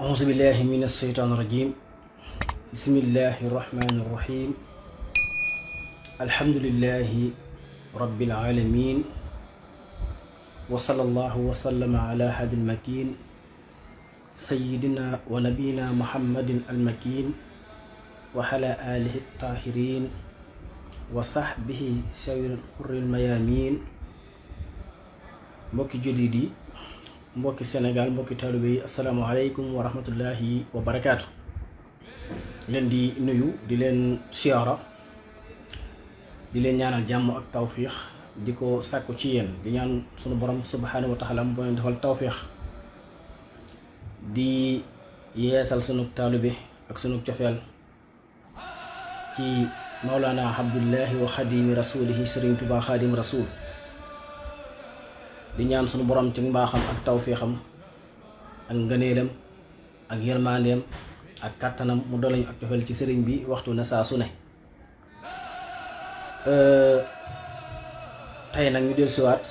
أعوذ بالله من الشيطان الرجيم بسم الله الرحمن الرحيم الحمد لله رب العالمين وصلى الله وسلم على هادي المكين سيدنا ونبينا محمد المكين وعلى آله الطاهرين وصحبه شوير الحر الميامين mbokki jullit yi mbokki Sénégal mbokki taalibe yi asalaamaaleykum wa rahmatullahi wa barakaatu. leen di nuyu di leen siyaara di leen ñaanal jàmm ak tawfiix di ko sàkku ci yéen di ñaan sunu borom subhaanahu wa taala mu leen defal tawfiix di yeesal sunu taalibe ak sunu cofeel ci Mawlana Abdullahi wa xadimi rasulihi Sëriñ Tuubaa xadim rasul di ñaan sunu borom ci mbaaxam ak tawfiixam ak ngëneelam ak yërmandeem ak kàttanam mu dolañu ak cofeel ci sëriñ bi waxtu na saa su ne. tey nag ñu dellusiwaat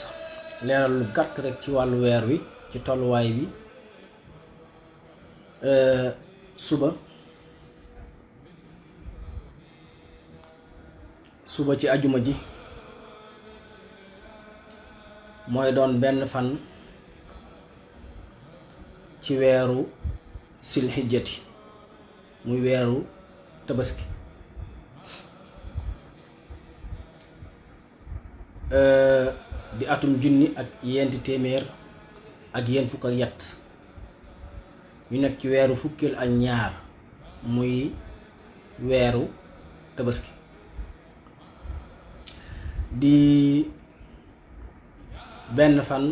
leeral lu gàtt rek ci wàllu weer wi ci tolluwaay bi. suba ci ajuma ji mooy doon benn fan ci weeru silhijjati muy weeru tabaski di atum junni ak yenti téeméer ak yent fukk ak yett ñu nekk ci weeru fukkil ak ñaar muy weeru tabaski di benn fan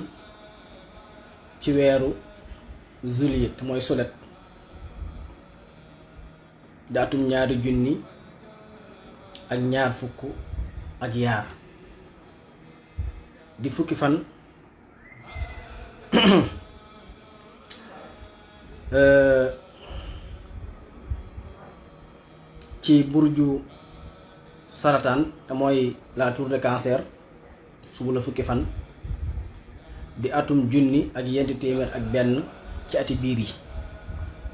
ci weeru juillet mooy sulet di atum ñaari junni ak ñaar fukk ak yaar di fukki fan ci burju sarataan te mooy la tour de cancer suba la fukki fan di atum junni ak yenti téeméer ak benn ci ati biir yi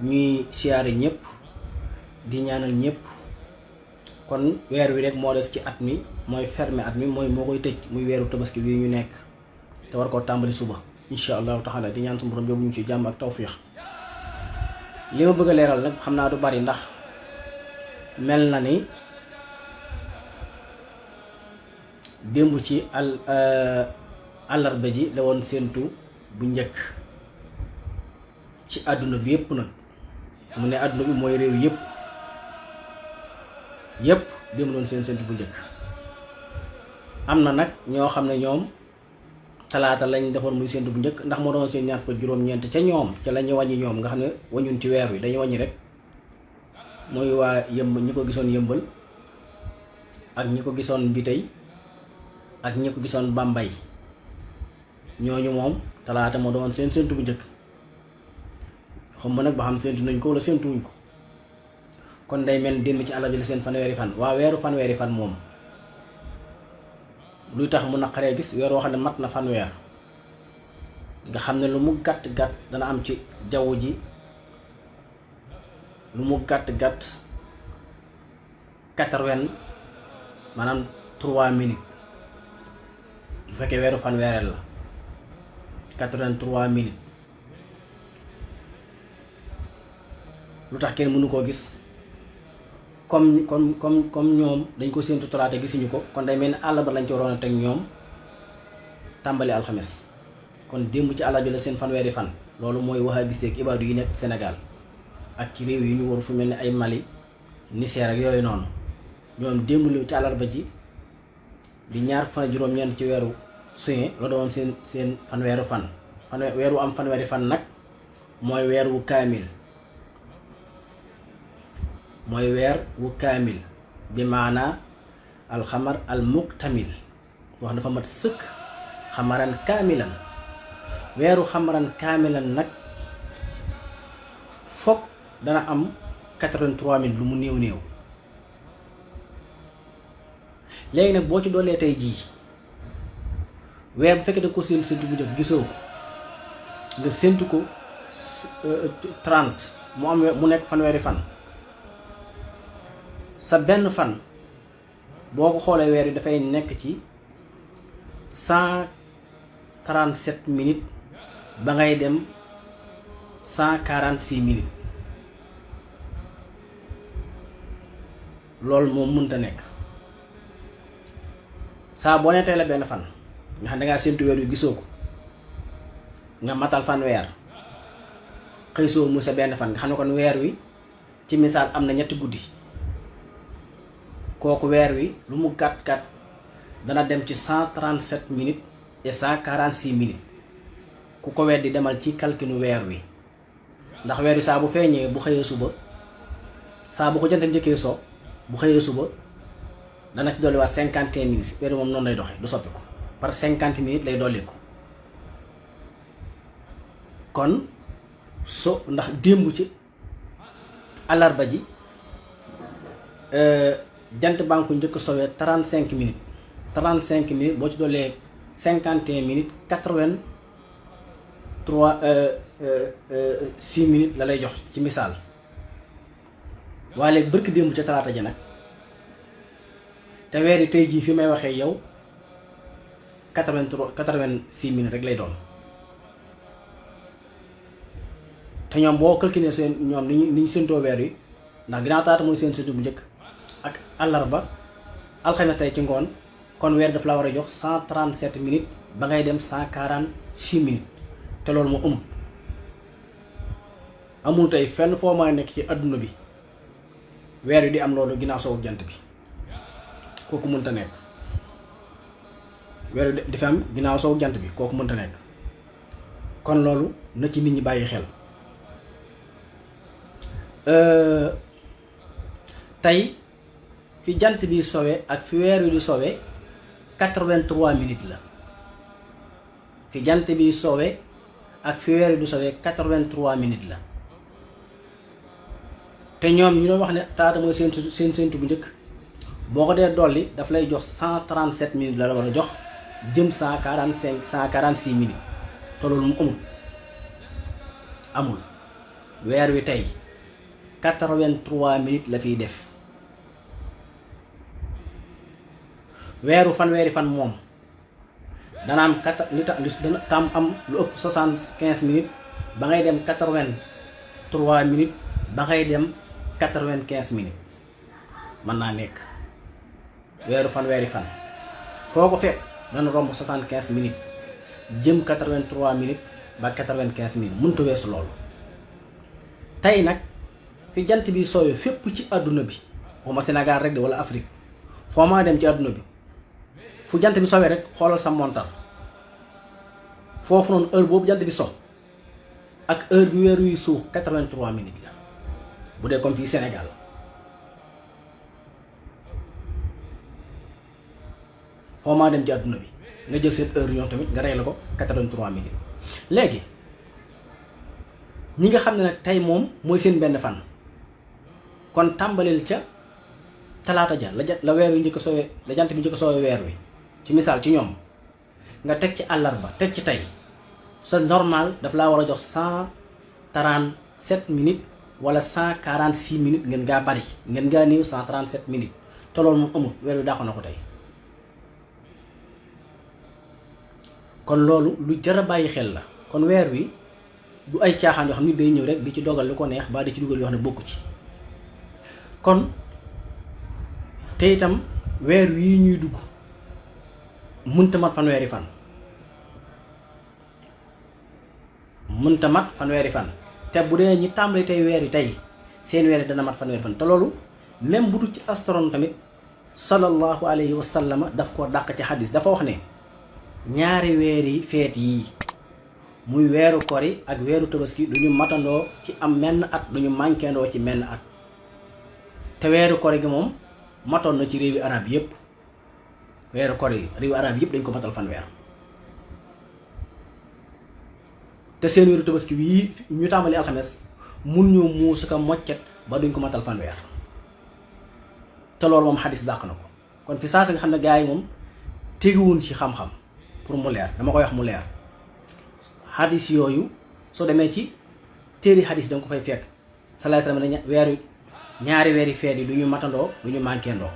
ñuy siyaare ñëpp di ñaanal ñëpp. kon weer wi rek moo des ci at mi mooy fermé at mi mooy moo koy tëj muy weeru tabaski bii ñu nekk te war koo tàmbali suba insha allahu taala di ñaan suñu borom yóbbu ñu ci jàmm ak tawfiix. li ma bëgg a leeral nag xam naa du bari ndax mel na ni démb ci àllarba ji la woon séentu bu njëkk ci àdduna bi yépp nag mu ne àdduna bi mooy réew yépp démb doon seen séentu bu njëkk. am na nag ñoo xam ne ñoom talaata lañ defoon muy séentu bu njëkk ndax moo doon seen ñaar fukk juróom-ñeent ca ñoom ca la ñu wàññi ñoom nga xam ne wañun ci weer wi dañuy wàññi rek mooy waa yëmb ñi ko gisoon yëmbal ak ñi ko gisoon Mbitey ak ñi ko gisoon Bambay ñooñu moom talaata moo doon seen séentu bu njëkk. xam nga nag ba xam séentu nañ ko wala séentuwuñ ko kon day mel démb ci àll bi la seen fanweeri fan waa weeru fanweeri fan moom luy tax mu naqaree gis weer woo xam ne mat na fanweer nga xam ne lu mu gàtt gàtt dana am ci jaww ji lu mu gàtt gàtt 80 maanaam 3 minutes bu fekkee weeru fanweereel la 83 minutes lu tax kenn mënu koo gis comme ñoom dañ ko séentu talaata gisuñu ko kon day mel ni àll ba lañ ci waroon a teg ñoom tàmbali alxames kon démb ci àll bi la seen fanweeri fan. loolu mooy wahabiste ak ibaadu yi nekk Sénégal ak ci réew yi ñu waru fu mel ni ay Mali Niger ak yooyu noonu ñoom démb li ci àllarba ji di ñaar fan juróom-ñeent ci weeru juin la doon seen fanweeru fan. weeru am fanweeri fan nag mooy weer wu kaamil. mooy weer wu kaamil bi maanaa alxamar al muktamil wax dafa mat sëkk xamaran kaamilan weeru xamaran kaamilan nag foog dana am 83 000 lu mu néew léegi nag boo ci doolee tey jii weer bu fekkee da nga ko séentu bu njëkk gisoo ko nga séentu ko 30 mu nekk fanweeri fan sa benn fan boo ko xoolee weer wi dafay nekk ci 137 minutes ba ngay dem 146 minutes loolu moom mënta nekk saa boo nee tey la benn fan nga xam ne dangaa séntu weer wi gisoo ko nga matal fanweer xëy soo mu sa benn fan nga xam ne kon weer wi ci misaal am na ñetti guddi kooku weer wi lu mu gàtt-gàtt dana dem ci 137 minutes et 146 minutes ku ko weddi demal ci calculu weer wi ndax weer wi saa bu feeñee bu xëyee suba saa bu ko jant njëkkee so bu xëyee suba dana ci dolliwaat 51 minutes weer wi moom noonu lay doxee du soppi ko par 50 minutes lay dolli ko kon so ndax démb ci àllarba ji jant banque njëkk sowee 35 minutes 35 minutes boo ci doolee 51 minutes 83 6 minutes la lay jox ci misaal waaye léegi bërki démb ca talaata ji nag te weer yi tey jii fi may waxee yow 86 minutes rek lay doon te ñoom boo calculé seen ñoom ni ñu séentoo weer yi ndax ginnaaw talaata mooy seen séntu bu njëkk ak àllarba alxames tey ci ngoon kon weer daf la war a jox 137 minutes ba ngay dem 146 minutes te loolu moo amul tey fenn foo mën a nekk ci adduna bi weer wi di am loolu ginnaaw soowu jant bi kooku mënta nekk weer wi di fi am ginnaaw soowu jant bi kooku mënta nekk kon loolu na ci nit ñi bàyyi xel tey fi jant bi sowe ak fi weer wi di sowe 83 minutes la fi jant bi sowe ak fi weer wi di sowe 83 minutes la te ñoom ñu doon wax ne taata mooy seen séntu bu njëkk boo ko dee dolli daf lay jox 137 minutes la war a jox jëm 146 minutes te loolu mu amul weer wi tey 83 minutes la fiy def weeru fanweeri fan moom dana am dana tam am lu ëpp 75 minutes ba ngay dem 83 minutes ba ngay dem 95 minutes mën naa nekk weeru fanweeri fan foo ko fekk dana romb 75 minutes jëm 83 minutes ba 95 minutes mënut a weesu loolu tey nag fi jant bi sooyee fépp ci àdduna bi waxuma Sénégal rek de wala Afrique foo ma dem ci àdduna bi fu jant bi sowee rek xoolal sa montar foofu noonu heure boobu jant bi so ak heure bi weer wi suux 83 minutes la bu dee comme fii Sénégal foo maa dem ci àdduna bi nga jël seen heure ñoom tamit nga rey la ko 83 minutes léegi ñi nga xam ne nag tey moom mooy seen benn fan kon tàmbaleel ca talaata ja la weer wi njëkk soowee la jant bi njëkk soowee weer wi ci misaal ci ñoom nga teg ci àllarba teg ci tey sa normal daf laa war a jox 137 minutes wala 146 minutes ngeen ngaa bari ngeen ngaa néew 137 minutes te loolu moom amul weer wi dàqu na ko tey kon loolu lu jar a bàyyi xel la kon weer wi du ay caaxaan yoo xam ni day ñëw rek di ci dogal lu ko neex ba di ci dugal yoo xam ne bokku ci kon te itam weer wii ñuy dugg mënta mat fanweeri fan te bu dee ñi tàmbali tey weer yi tey seen weer yi dana mat fanweeri fan te loolu même bu dul ci astronome tamit sallallahu alayhi wa sallam daf ko dàq ci xadis dafa wax ne ñaari weeri feet yii muy weeru kori ak weeru tabaski duñu matandoo ci am menn at duñu mànkeendoo ci menn at te weeru kori gi moom matoon na ci réewi arab yépp weeru kori yi réewi arab yépp dañ ko matal fanweer te seen weeru tabaski wii ñu tàmbali alxames mun ñoo muusu ko moccet ba duñ ko matal fanweer te loolu moom xadis dàq na ko kon fi saa si nga xam ne gars yi moom teguwuñ ci xam-xam pour mu leer dama koy wax mu leer xadis yooyu soo demee ci téeri hadis da nga ko fay fekk salaay salaam ne ñaari weeri feet yi du ñu matandoo du ñu manquéndoo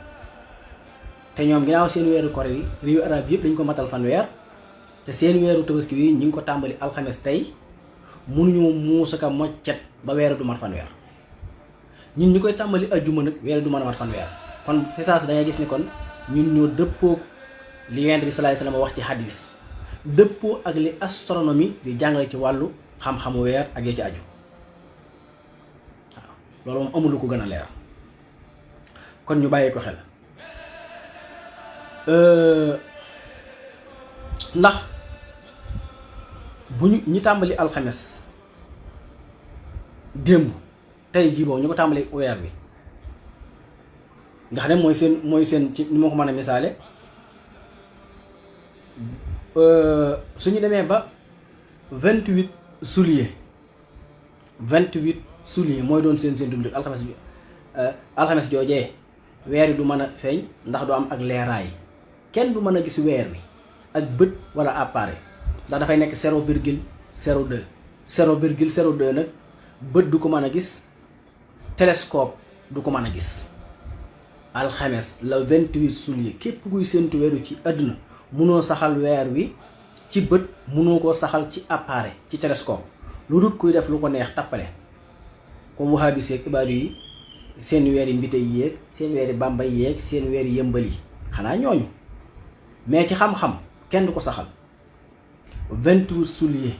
te ñoom ginnaaw seen weeru kor yi réewu arab yëpp dañ ko matal fanweer te seen weeru tabaski wi ñu ngi ko tàmbali alxames tey mënuñu muusaka moccet ba weeru du mat fanweer ñun ñu koy tàmbali ajjuma nag weeru du mën a mat fanweer kon fisaas da ngay gis ni kon ñun ñoo dëppoo li Yonent bi salaay salaam wax ci hadis dëppoo ak li astronomie di jàngale ci wàllu xam-xamu weer ak ya ci aju waaw loolu moom amul lu ko gën a leer kon ñu bàyyi ko xel ndax bu ñu tàmbali alxames démb tey jii boobu ñu ko tàmbali weer bi nga xam ne mooy seen ci ni ma ko mën a misaale suñu demee ba 28 juillet mooy doon seen dum jëkk alxames joojee weer yi du mën a feeñ ndax du am ak leeraay kenn du mën a gis weer wi ak bët wala appareil ndax dafay nekk 0,02 nag bët du ko mën a gis télescope du ko mën a gis alxames la 28 juillet képp kuy séentu weeru ci àdduna munoo saxal weer wi ci bët munoo koo saxal ci appareil ci télescope lu dul kuy def lu ko neex tappale comme wahabi seeg ibaadu yi seen weer yi mbite yi yéeg seen weer yi bàmba yi yéeg seen weer yi yëmbal yi xanaa ñooñu mais ci xam-xam kenn du ko saxal 28 juillet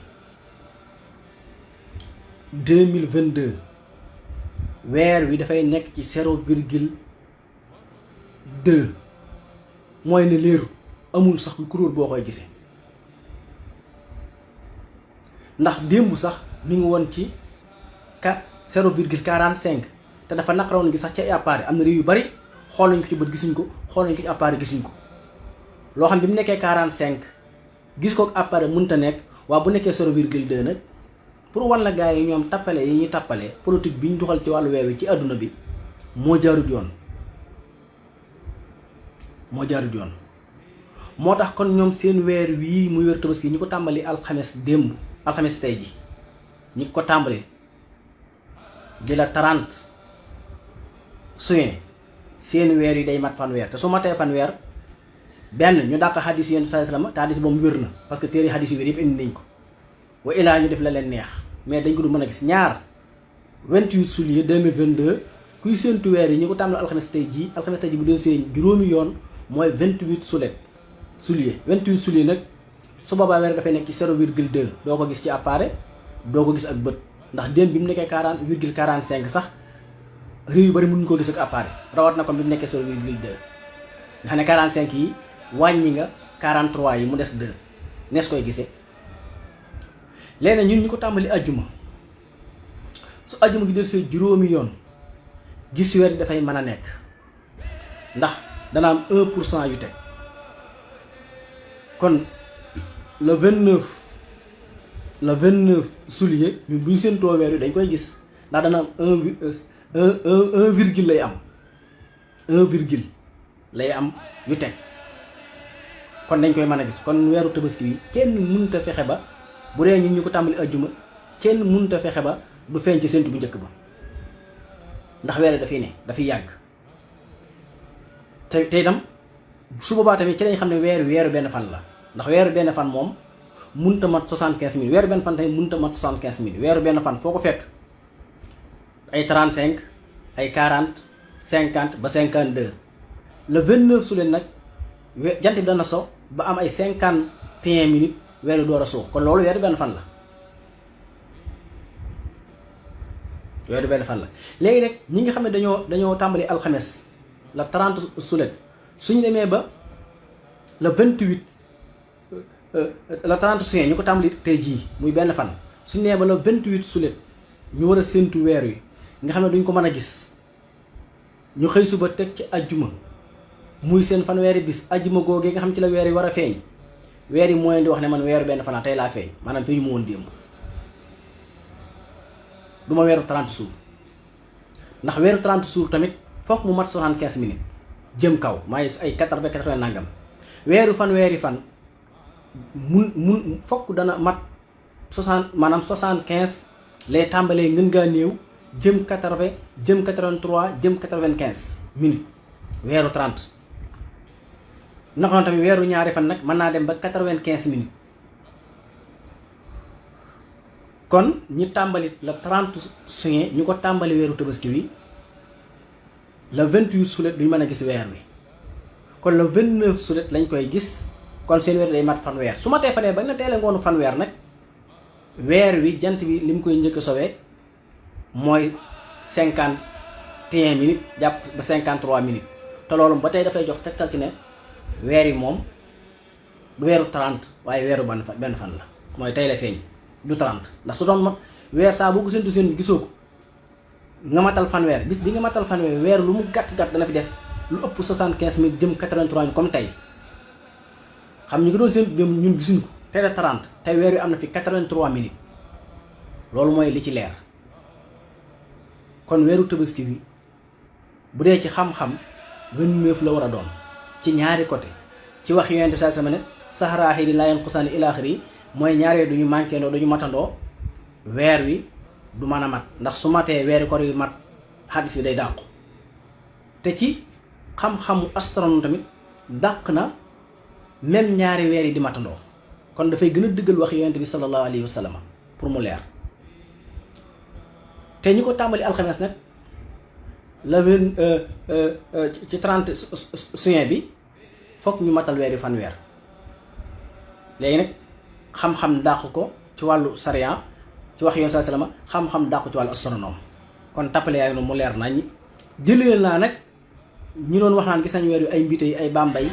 2022 weer wi dafay nekk ci 0,2 mooy ne leeru amul sax couleur boo koy gisee ndax démb sax mi ngi woon ci 0,45 te dafa naqaroon gi sax ci appareil am na réew yu bari xool nañ ko ci bët gisuñ ko xool nañ ko ci appareil gisuñ ko loo xam bi mu nekkee 45 gis ko ak appareil mënta nekk waaw bu nekkee 0,2 nag pour wan la gars yi ñoom tappale yi ñuy tappale politique bi ñu doxal ci wàllu weer wi ci àdduna bi moo jaarut yoon moo tax kon ñoom seen weer wii muy weer tabaski ñi ko tàmbali alxames démb alxames tey ji ñi ko tàmbali di la 30 juin seen weer yi day mat fanweer te su matee fanweer benn ñu dàq xadis yéen saa sallam te xadis boobu wér na parce que téere xadis yu wér yëpp indi nañ ko wa ilaa ñu def la leen neex mais dañ ko du mën a gis ñaar 28 juillet 2022 kuy séentu weer yi ñi ko tàmbali alxames tey ji bu doon seen juróomi yoon mooy 28 juillet 28 juillet nag su boobaa weer dafay nekk ci 0,2 doo ko gis ci appareil doo ko gis ak bët ndax démb bi mu nekkee 40,45 sax réew yu bari mënuñu ko gis ak appareil rawat na kon bi mu nekkee 0,2 nga xam ne 45 yi wàññi nga 43 yi mu des 2 nees koy gisee léegi ñun ñu ko tàmbali ajjuma su ajjuma gi del see juróomi yoon gis weer dafay mën a nekk ndax dana am 1% yu teg kon le 29 juillet ñun bu ñu seen too weer yi dañ koy gis ndax dana am 1 virgule lay am 1 virgule lay am yu teg kon dañ koy mën a gis kon weeru tabaski bi kenn mënut a fexe ba bu dee ñun ñu ko tàmbali ajjuma kenn mënut a fexe ba du feeñ ci séntu bu njëkk ba ndax weer dafay ne dafay yàgg te itam su boobaa tamit ci lañ xam ne weeru benn fan la ndax weeru benn fan moom mënut a mat 75 000 weeru benn fan tamit mënut a mat 75 000 weeru benn fan foo ko fekk ay 35 ay 40 50 ba 52 le 29 su leen nag jant bi dana so ba am ay 51 minutes weeru door a suux kon loolu weeru benn fan la léegi nag ñi nga xam ne dañoo tàmbali alxames la 30 sulet suñu demee ba le 28 la 30 juin ñu ko tàmbali tey jii muy benn fan suñu demee ba le 28 sulet ñu war a séentu weer wi nga xam ne duñ ko mën a gis ñu xëy suba teg ci ajjuma muy seen fanweeri bis ajjuma googee nga xam ci la weer yi war a feeñ weer yi moo leen di wax ne man weeru benn fan tey laa feeñ maanaam feeñu ma woon démb du ma weeru 30 jours ndax weeru 30 jours tamit foog mu mat 75 minutes jëm kaw maa ngi ay 80 nangam weeru fanweeri fan mun fokk dana mat 75 lay tàmbalee ngën ngaa néew jëm 80 jëm 83 jëm 95 minutes weeru 30 naka noonu tamit weeru ñaari fan nag mën naa dem ba 95 minutes kon ñi tàmbali le 30 juin ñu ko tàmbali weeru tabaski wi le 28 sulet duñ mën a gis weer wi kon le 29 sulet lañ koy gis kon seen weer day mat fanweer su ma tee fanweer ba na teele ngoonu fanweer nag weer wi jant bi li mu koy njëkk a sowee mooy 51 minutes jàpp ba 53 minutes te loolu ba tey dafay jox tegtal ci ne weer yi moom du weeru 30 waaye weeru benn fan la mooy tey la feeñ du 30 ndax su doon weer saa boo ko séntu seen gisoo ko nga matal fanweer bis bi nga matal fanweer weer lu mu gàtt-gàtt dana fi def lu ëpp 75 minutes jëm 83 minutes comme tey xam ñu ngi doon séntu dem ñun gisuñu ko tey la 30 tey weer wi am na fi 83 minutes loolu mooy li ci leer kon weeru tabaski bi bu dee ci xam-xam 29 la war a doon ci ñaari côté ci wax yonent bi saa sama ne saxaraaxi di laa yanqusaani ilaa aaxiri mooy ñaaree duñu manqué ndoo duñu matandoo weer wi du mën a mat ndax su matee weeri kor yu mat xadis bi day dàqu te ci xam-xamu astronome tamit dàq na même ñaari weer yi di matandoo kon dafay gën a dëggal wax yonent bi sallallahu alayhi wa sallam pour mu leer te ñi ko tàmbali alxames nag la ci 30 juin bi fokk ñu matal weeri fanweer léegi nag xam-xam dàq ko ci wàllu sariya ci wax yoon saa salama xam-xam dàq ko ci wàllu astronome kon tappale yaay noonu mu leer nañ jëlee naa nag ñi doon wax naan gis nañ weer wi ay mbite yi ay bambay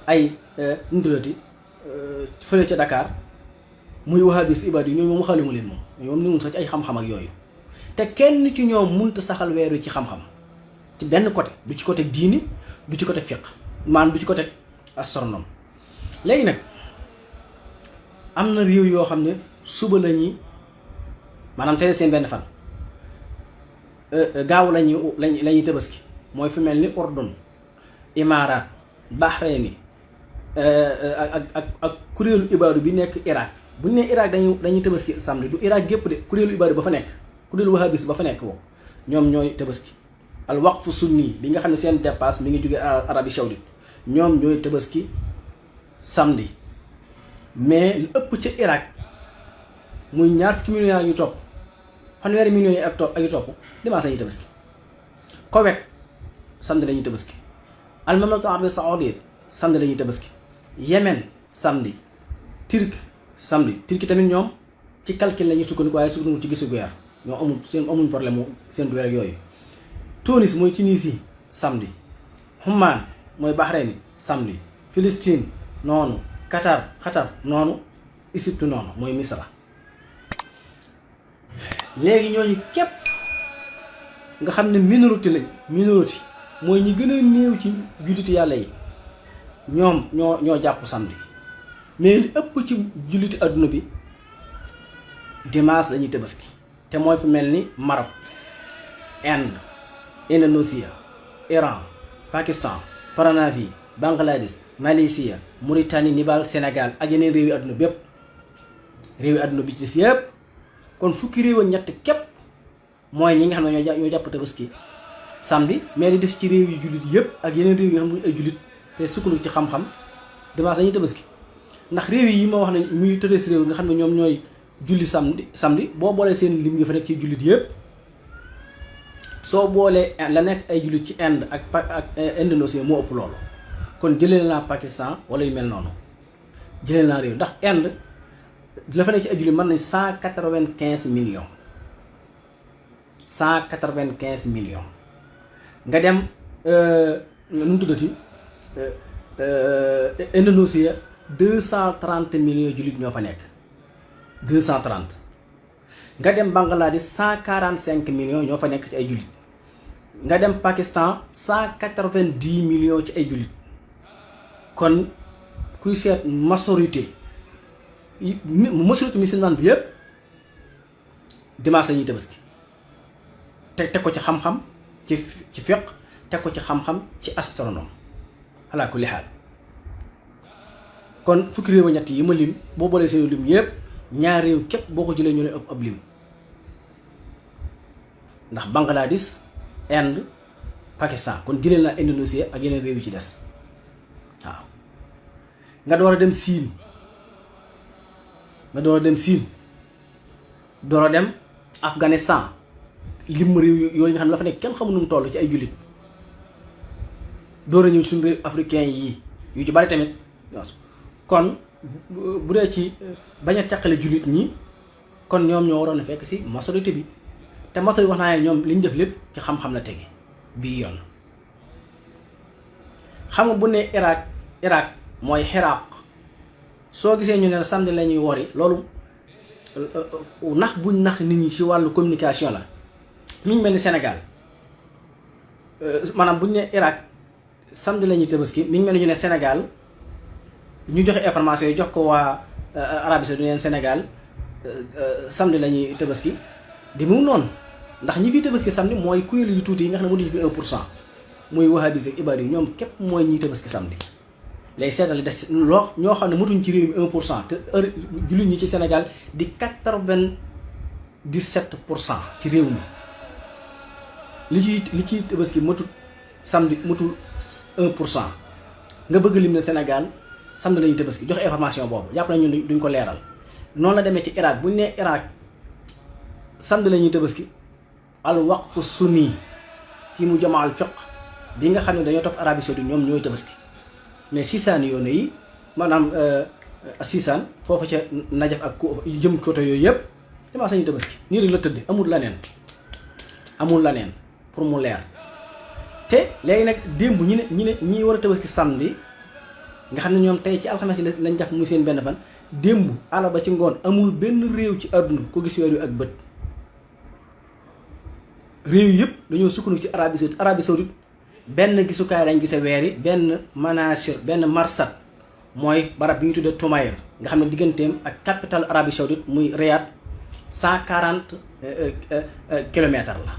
ay ndurati fële ca Dakar muy wahabis ibad yi ñooñu moom waxaale mu leen moom niwul sax ci ay xam-xam ak yooyu te kenn ci ñoom munta saxal weer wi ci xam-xam ci benn côté du ci côté diini du ci côté fiqh maanaam du ci côté astronome léegi nag am na réew yoo xam ne suba la ñuy maanaam tey seen benn fan gaaw la ñuy tabaski mooy fu mel ni Ordon Imaaraat Bahreïn ak kuréelu ibaadu bi nekk Irak bu ñu nee Irak dañuy tabaski samedi du Irak gépp de kuréelu ibaadu ba fa nekk kuréelu wahabis ba fa nekk woo ñoom ñooy tabaski al waqfu sunni bi nga xam ne seen dépasse mi ngi jóge Arabie Saoudite ñoom ñooy tabaski samedi mais lu ëpp ca Irak muy ñaar fukki millions yu topp fanweeri millions yi ak yu topp dimanche lañuy tabaski Koweït samedi lañuy tabaski al mamlakatu arabia saoudite samedi lañuy tabaski Yémen samedi Turquie tamit ñoom ci calcul la ñuy sukkandiku waaye sukkandiku ci gisu weer ñoom amuñ problème mu seen weer ak yooyu Tunis mooy Tunisie samedi Oman mooy Bahreïn samedi Palestine noonu Qatar noonu Égypte noonu mooy Misra léegi ñooñu képp nga xam ne minorité mooy ñi gën a néew ci julliti yàlla yi ñoom ñoo jàpp samedi mais li ëpp ci julliti adduna bi dimanche lañuy tabaski te mooy fu mel ni Maroc Inde Indonésie Iran Pakistan Paranavie Bangladesh Malaisie Mauritanie Népal Sénégal ak yeneen réewi adduna bépp réewi adduna bi ci des yëpp kon fukki réew ak ñett képp mooy ñi nga xam ne ñoo jàpp tabaski samedi mais di des ci réew yi jullit yëpp ak yeneen réew yi xam ne ay jullit te sukkandiku ci xam-xam dimanche dañuy tabaski ndax réew yi ma wax ne muy tërees réew nga xam ne ñoom ñooy julli samedi boo boolee seen lim nga fa nekk ci jullit yëpp soo boolee la nekk ay jullit ci Inde ak Indonésie moo ëpp loolu kon jëlee naa Pakistan wala yu mel noonu jëlee naa réew ndax Inde la fa nekk ci ay jullit mën nañ 195 millions 195 millions nga dem nu mu tuddati Indonésie 230 millions jullit ñoo fa nekk 230 nga dem Bangladesh 145 millions ñoo fa nekk ci ay jullit nga dem Pakistan 190 millions ci ay jullit kon kuy seet majorité musulman bi yëpp dimanche la ñuy tabaski teg ko ci xam-xam ci fiqh teg ko ci xam-xam ci astronome ala kulli xaal kon fukki réew ñett yi ma lim boo boolee seen lim yëpp ñaar réew képp boo ko jëlee ñu ne ëpp ab lim ndax Bangladesh, Inde, Pakistan kon jëlee naa Indonésie ak yeneen réew yi ci des waaw nga door a dem Siin door a dem Afghanistan lim réew yooyu nga xam ne la fa nekk kenn xamu nu mu toll ci ay jullit door a ñëw suñu réew africain yi yu ci bari tamit kon bu dee ci bañ a teqale jullit ñi kon ñoom ñoo waroon a fekk si majorité bi te majorité wax naa ne ñoom li ñu def lépp ci xam-xam la tege bii yoon xam nga bu ne Irak mooy Xiraaq soo gisee ñu ne samedi la ñuy wori loolu nax buñ nax nit ñi ci wàllu communication la mi ngi mel ni Sénégal maanaam buñ ne Irak samedi la ñuy tabaski mi ngi mel ni ñu ne Sénégal ñu joxe information yi jox ko waa Arabie Saoudite neen Sénégal samedi la ñuy tabaski di mu noonu ndax ñi fiy tabaski samedi mooy kuréel yu tuuti yi nga xam ne mënuñu fi 1% muy wahabis ak ibaad yi ñoom képp mooy ñiy tabaski samedi léegi seetal des ci loo ñoo xam ne mëtuñ ci réew mi 1% te heure jullit ñi ci Sénégal di 97% ci réew mi li ciy tabaski matul samedi matul 1% nga bëgg lim ne Sénégal samedi lañuy tabaski joxe information boobu jàpp nañu duñ ko leeral noonu la demee ci Irak bu ñu nee Irak samedi lañuy tabaski al waqfu sunni fii mu jamaa al fiqh bi nga xam ne dañoo topp Arabie Saoudite ñoom ñooy tabaski mais sisaan yoon yi maanaam sisaan foofu ca Najaf ak ku jëm côté yooyu yëpp damaa sañuy tabaski nii rek la tëdd amul laneen pour mu leer te léegi nag démb ñi war a tabaski samedi nga xam ne ñoom tey ci alxames yi lañ def muy seen benn fan démb àllarba ci ngoon amul benn réew ci àdduna ko gis weer wi ak bët réew yëpp dañoo sukkandiku ci Arabie Saoudite benn gisukaay lañ gisee weer yi benn manasir benn marsat mooy barab bi ñu tuddee Toumaïr nga xam ne digganteem ak capitale Arabie Saoudite muy Riyad 140 kilomètres la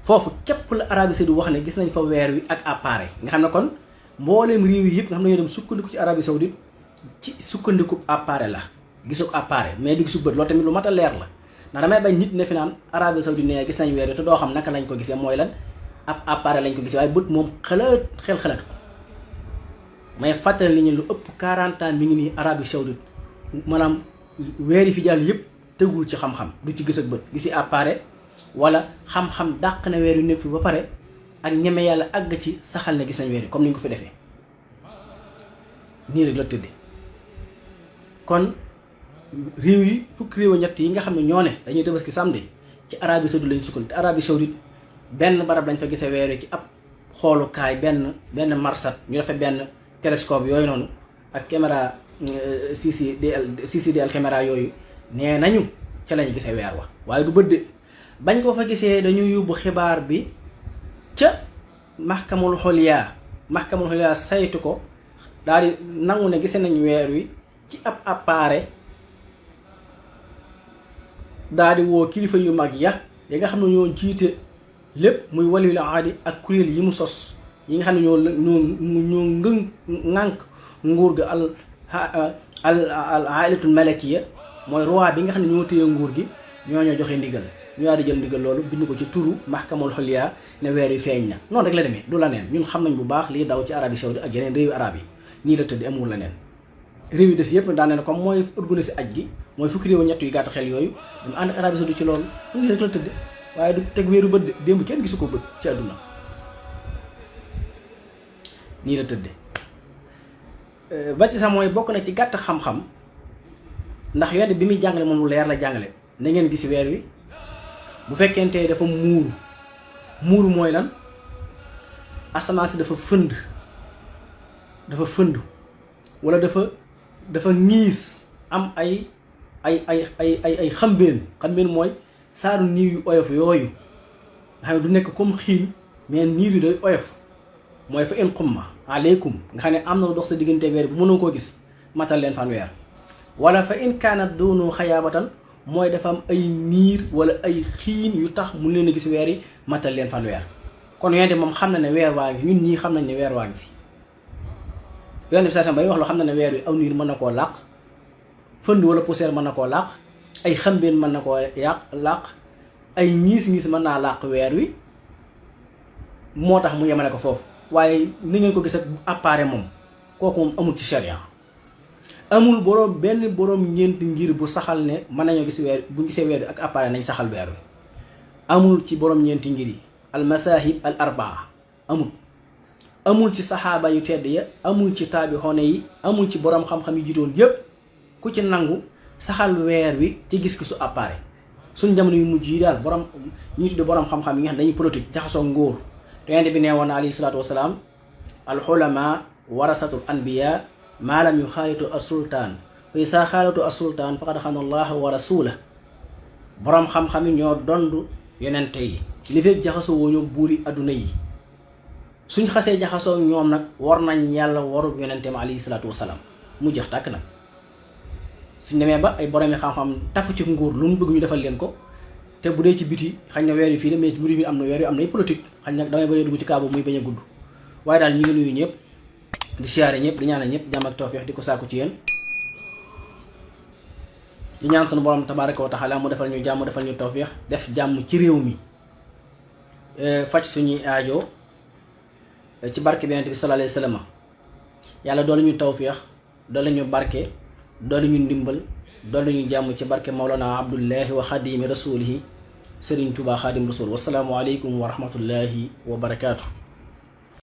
foofu képp la Arabie Saoudite wax ne gis nañ fa weer wi ak appareil nga xam ne kon mbooleem réew yi yëpp nga xam ne ñoo dem sukkandiku ci Arabie Saoudite ci sukkandiku appareil la gisu appareil mais du gisu bët loolu tamit lu mat a leer la ndax damay bañ nit ne fi naan Arabie Saoudite ne gis nañ weer wi te doo xam naka lañ ko gisee mooy lan ab appareil lañ ko gisee waaye bët moom xel xalaat ko may fàttali li ñu lu ëpp 40 ans mi ngi nii Arabie Saoudite maanaam weer yi fi jàll yëpp tegul ci xam-xam du ci gis ak bët gisi appareil wala xam-xam dàq na weer yu nekk fi ba pare ak ñeme yàlla àgg ci saxal ne gis nañ weer yi comme ni ñu ko fi defee nii rek la tëddee kon réew yi fukki réew ñett yi nga xam ne ñoo ne dañuy tabaski samedi ci Arabie Saoudite lañu sukkandiku te Arabie Saoudite benn barab lañ fa gisee weer yi ci ab xoolukaay benn marsat ñu defee benn télescope yooyu noonu ak caméra CCDL caméra yooyu nee nañu ca lañu gisee weer wa waaye du bët de bañ ko fa gisee dañuy yóbbu xibaar bi ca mahkamul xoliya saytu ko daal di nangu ne gisee nañ weer wi ci ab appareil daal di woo kilifa yu mag ya nga xam ne ñoo jiite lépp muy waliyu la aadi ak kuréel yi mu sos yi nga xam ne ñoo ŋànk nguur ga al ailatul malakiya mooy roi bi nga xam ne ñoo téye nguur gi ñoo joxe ndigal ñu daal di jël ndigal loolu bind ko ci turu mahkamul xoliya ne weer yi feeñ na noonu rek la demee du la neen ñun xam nañ bu baax lii daw ci Arabie Saoudite ak yeneen réewi arab yi nii la tëdd amul la neen réew yi des yëpp nag daan ne comme mooy organiser aj gi mooy fukki réew ñett yu gàtt xel yooyu dañu ànd ak Arabie Saoudite ci loolu nii rek la tëdd waaye du teg weeru bët démb kenn gisu ko bët ci àdduna nii la tëdd ba ci sax mooy bokk na ci gàtt xam-xam ndax yoon bi muy jàngale moom lu leer la jàngale na ngeen gis weer wi bu fekkente dafa muuru mooy lan asamaan si dafa fënd wala dafa ñiis am ay xambeen mooy saaru niir yu oyof yooyu nga xam ne du nekk comme xiin mais niir yi day oyof mooy fa in xumma aleykum nga xam ne am na lu dox sa diggante weer bi mënoo koo gis matal leen fanweer wala fa in kaanat doonu xayaabatan mooy dafa am ay niir wala ay xiin yu tax mun leen a gis weer yi matal leen fanweer kon yonent moom xam na ne weer waa ngi ñun ñii xam nañ ne weer waa ngi fi yonent bi saa ba wax loo xam na ne weer wi aw niir mën na koo làq fënd wala poussière mën na koo làq ay xambeen mën na koo làq ay ñiis mën naa làq weer wi moo tax mu yemale ko foofu waaye ni ngeen ko gis ak appareil moom kooku moom amul ci sharia amul benn boroom ñeenti ngir bu saxal ne mën nañoo gis weer bu gisee weer wi ak appareil nañ saxal weer wi amul ci boroom ñeenti ngir yi al masahib al arbaa amul ci saxaaba yu tedd ya amul ci taabixoone yi amul ci boroom xam-xam yu jiitoon yépp ku ci nangu saxal weer wi ci gis-gisu appareil suñ jamono yu mujj yi daal borom ñi tudde borom xam-xam yi nga xam dañuy politique jaxasoo ngóor te yonent bi nee woon na alayhi salaatu wasalaam al xulama warasatul anbiya maa lam yu xaalitu as sultaan fa isaa xaalitu as sultaan faqad xana allaha wa rasulah borom xam-xam yi ñoo dond yonente yi li fekk jaxasoo woo ñoo buuri adduna yi suñ xasee jaxasoo ñoom nag war nañ yàlla warub yonenteem alayhi salaatu wasalaam mu jeex tàkk nag suñ demee ba ay boromi xam-xam tafu ci nguur lu mu bëgg ñu defal leen ko te bu dee ci biti xañ na weer yi fii la mais mbir mi am na weer yu am nay politique xañ na damay bañ a dugg ci kaabu muy bañ a gudd waaye daal ñu ngi nuyu ñëpp di siyaare ñëpp di ñaanal ñëpp jàmm ak tawfeex di ko sàkku ci yéen di ñaan sunu borom tabaaraka wa taala mu defal ñu jàmm defal ñu tawfeex def jàmm ci réew mi faj suñuy aajo ci barke bi Yonent bi sallallahu alayhi wa sallam yàlla doole ñu tawfeex doole ñu barke doole ñu ndimbal doole ñu jàmm ci barke Mawlana Abdullahi wa xadimi rasulihi Serigne Touba Xadim Rasul wasalaamu aleykum wa rahmatullahi wa barakaatu.